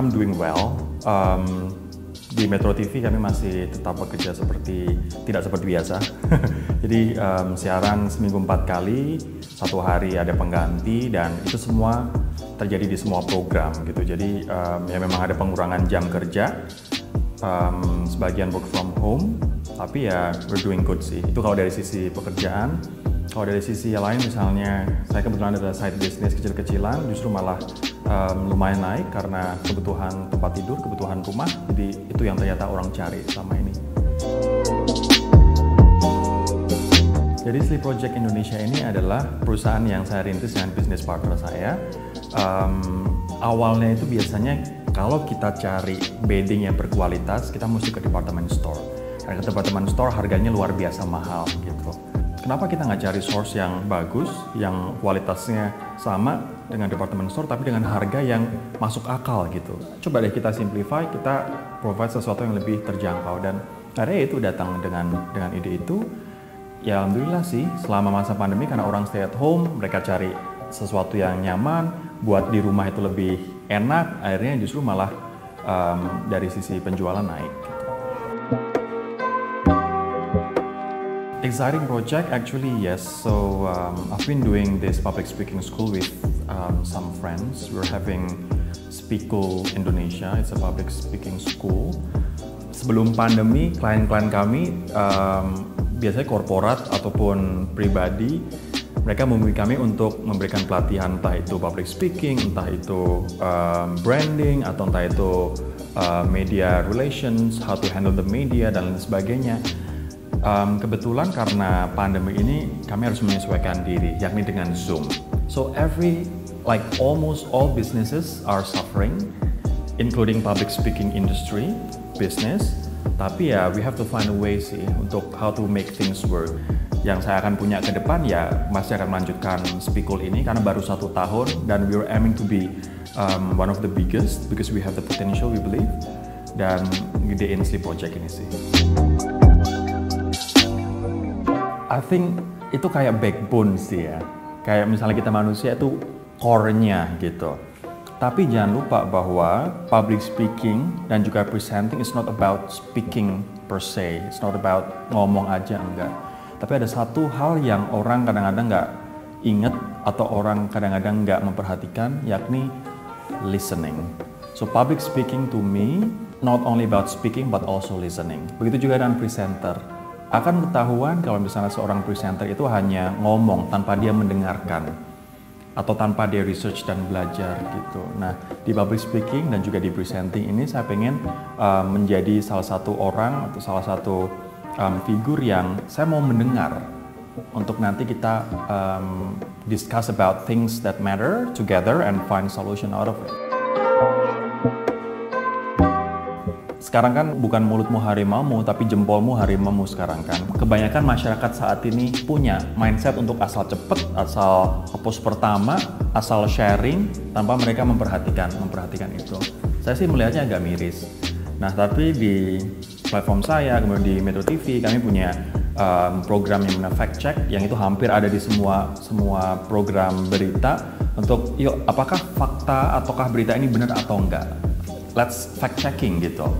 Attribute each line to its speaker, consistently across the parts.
Speaker 1: I'm doing well. Di Metro TV kami masih tetap bekerja tidak seperti biasa. Jadi siaran seminggu 4 kali, satu hari ada pengganti, dan itu semua terjadi di semua program gitu. Jadi ya memang ada pengurangan jam kerja, sebagian work from home, tapi ya we're doing good sih. Itu kalau dari sisi pekerjaan. Kalau dari sisi yang lain, misalnya saya kebetulan ada side business kecil-kecilan, justru malah lumayan naik karena kebutuhan tempat tidur, kebutuhan rumah. Jadi itu yang ternyata orang cari selama ini. Jadi Sleep Project Indonesia ini adalah perusahaan yang saya rintis dengan business partner saya. Awalnya itu biasanya kalau kita cari bedding yang berkualitas, kita mesti ke department store. Karena ke department store harganya luar biasa mahal gitu. Kenapa kita nggak cari source yang bagus, yang kualitasnya sama dengan department store, tapi dengan harga yang masuk akal gitu. Coba deh kita simplify, kita provide sesuatu yang lebih terjangkau, dan akhirnya itu datang dengan ide itu. Ya alhamdulillah sih, selama masa pandemi karena orang stay at home, mereka cari sesuatu yang nyaman, buat di rumah itu lebih enak, akhirnya justru malah dari sisi penjualan naik. Exciting project, actually yes. So I've been doing this public speaking school with some friends. We're having Speakul Indonesia. It's a public speaking school. Sebelum pandemi, klien-klien kami biasanya korporat ataupun pribadi, mereka memilih kami untuk memberikan pelatihan, entah itu public speaking, entah itu branding, atau entah itu media relations, how to handle the media, dan lain sebagainya. Kebetulan karena pandemi ini kami harus menyesuaikan diri, yakni dengan Zoom. So almost all businesses are suffering, including public speaking industry, business. Tapi ya we have to find a way sih untuk how to make things work. Yang saya akan punya ke depan ya masih akan melanjutkan Speakul ini karena baru 1 tahun, dan we're aiming to be one of the biggest because we have the potential, we believe, dan gedein Sleep Project ini sih. I think itu kayak backbone sih ya. Kayak misalnya kita manusia itu core-nya gitu. Tapi jangan lupa bahwa public speaking dan juga presenting is not about speaking per se. It's not about ngomong aja, enggak. Tapi ada satu hal yang orang kadang-kadang nggak inget atau orang kadang-kadang nggak memperhatikan, yakni listening. So public speaking to me not only about speaking but also listening. Begitu juga dengan presenter. Akan ketahuan kalau misalnya seorang presenter itu hanya ngomong tanpa dia mendengarkan atau tanpa dia research dan belajar gitu. Nah, di public speaking dan juga di presenting ini saya pengen menjadi salah satu orang atau salah satu figur yang saya mau mendengar untuk nanti kita discuss about things that matter together and find solution out of it. Sekarang kan bukan mulutmu harimaumu, tapi jempolmu harimaumu sekarang kan. Kebanyakan masyarakat saat ini punya mindset untuk asal cepet, asal post pertama, asal sharing, tanpa mereka memperhatikan itu. Saya sih melihatnya agak miris. Nah, tapi di platform saya, kemudian di Metro TV, kami punya program yang namanya fact check, yang itu hampir ada di semua program berita, untuk yuk apakah fakta ataukah berita ini benar atau enggak. Let's fact checking gitu.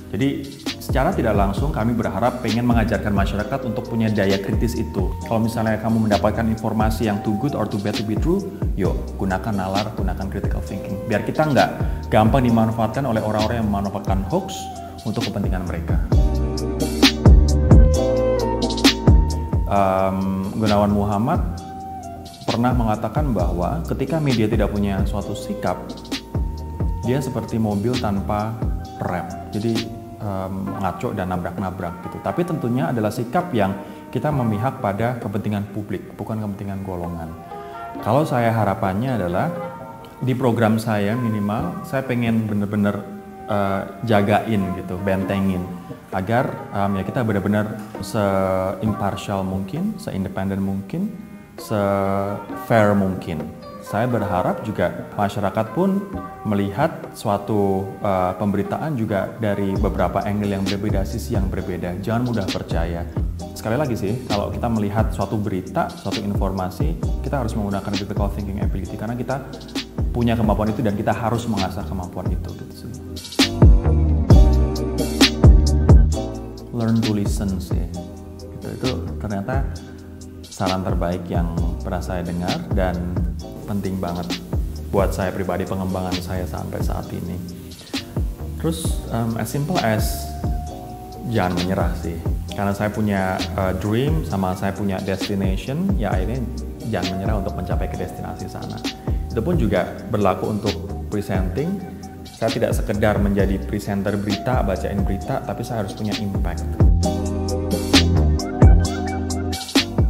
Speaker 1: Jadi secara tidak langsung kami berharap pengen mengajarkan masyarakat untuk punya daya kritis itu. Kalau misalnya kamu mendapatkan informasi yang too good or too bad to be true, yuk gunakan nalar, gunakan critical thinking. Biar kita nggak gampang dimanfaatkan oleh orang-orang yang memanfaatkan hoax untuk kepentingan mereka. Gunawan Muhammad pernah mengatakan bahwa ketika media tidak punya suatu sikap, dia seperti mobil tanpa rem, jadi ngaco dan nabrak-nabrak gitu. Tapi tentunya adalah sikap yang kita memihak pada kepentingan publik, bukan kepentingan golongan. Kalau saya harapannya adalah di program saya minimal saya pengen bener-bener jagain gitu, bentengin agar ya kita benar-benar se-impartial mungkin, se-independen mungkin, se-fair mungkin. Saya berharap juga masyarakat pun melihat suatu pemberitaan juga dari beberapa angle yang berbeda, sisi yang berbeda. Jangan mudah percaya. Sekali lagi sih, kalau kita melihat suatu berita, suatu informasi, kita harus menggunakan critical thinking ability karena kita punya kemampuan itu dan kita harus mengasah kemampuan itu gitu sih. Learn to listen sih. Gitu. Itu ternyata saran terbaik yang pernah saya dengar dan penting banget buat saya pribadi, pengembangan saya sampai saat ini. Terus as simple as jangan menyerah sih, karena saya punya dream sama saya punya destination, ya akhirnya jangan menyerah untuk mencapai ke destinasi sana. Itu pun juga berlaku untuk presenting. Saya tidak sekedar menjadi presenter berita, bacain berita, tapi saya harus punya impact.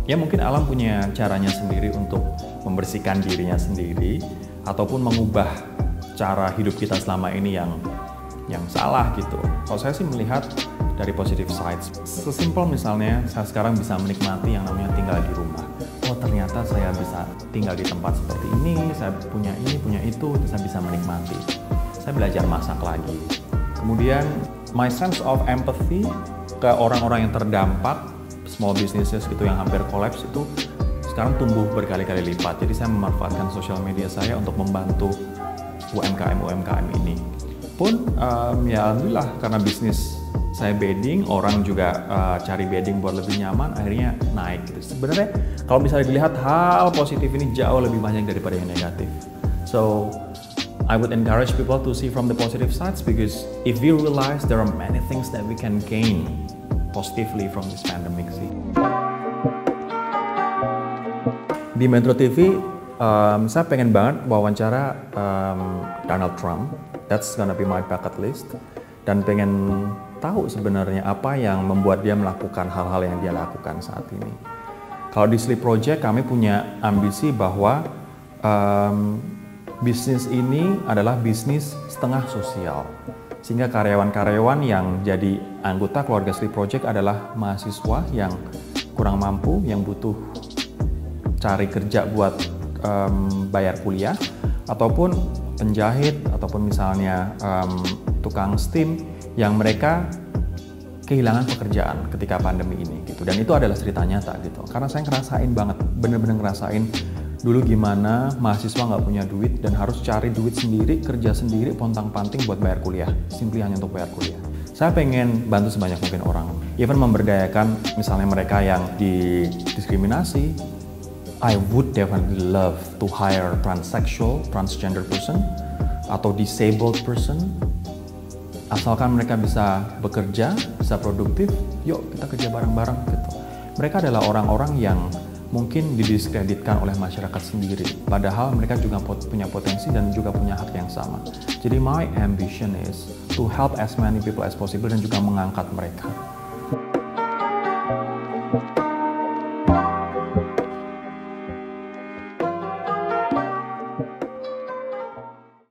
Speaker 1: Ya mungkin Alam punya caranya sendiri untuk membersihkan dirinya sendiri ataupun mengubah cara hidup kita selama ini yang salah gitu. Kalau saya sih melihat dari positive sides. Sesimpel misalnya saya sekarang bisa menikmati yang namanya tinggal di rumah. Oh ternyata saya bisa tinggal di tempat seperti ini, saya punya ini, punya itu saya bisa menikmati. Saya belajar masak lagi. Kemudian my sense of empathy ke orang-orang yang terdampak, small businesses gitu yang hampir collapse itu sekarang tumbuh berkali-kali lipat. Jadi saya memanfaatkan sosial media saya untuk membantu UMKM ini. Pun ya alhamdulillah karena bisnis saya bedding, orang juga cari bedding buat lebih nyaman, akhirnya naik gitu. Sebenarnya kalau misalnya dilihat hal positif ini jauh lebih banyak daripada yang negatif. So I would encourage people to see from the positive sides because if we realize there are many things that we can gain positively from this pandemic sih. Di Metro TV, saya pengen banget wawancara Donald Trump. That's gonna be my bucket list. Dan pengen tahu sebenarnya apa yang membuat dia melakukan hal-hal yang dia lakukan saat ini. Kalau di Sleep Project, kami punya ambisi bahwa bisnis ini adalah bisnis setengah sosial. Sehingga karyawan-karyawan yang jadi anggota keluarga Sleep Project adalah mahasiswa yang kurang mampu, yang butuh cari kerja buat bayar kuliah, ataupun penjahit, ataupun misalnya tukang steam yang mereka kehilangan pekerjaan ketika pandemi ini gitu. Dan itu adalah cerita nyata gitu. Karena saya ngerasain banget, bener-bener ngerasain dulu gimana mahasiswa nggak punya duit dan harus cari duit sendiri, kerja sendiri, pontang-panting buat bayar kuliah, simply hanya untuk bayar kuliah. Saya pengen bantu sebanyak mungkin orang, even memberdayakan misalnya mereka yang didiskriminasi. I would definitely love to hire transsexual, transgender person, atau disabled person. Asalkan mereka bisa bekerja, bisa produktif, yuk kita kerja bareng-bareng gitu. Mereka adalah orang-orang yang mungkin didiskreditkan oleh masyarakat sendiri, padahal mereka juga punya potensi dan juga punya hak yang sama. Jadi my ambition is to help as many people as possible dan juga mengangkat mereka.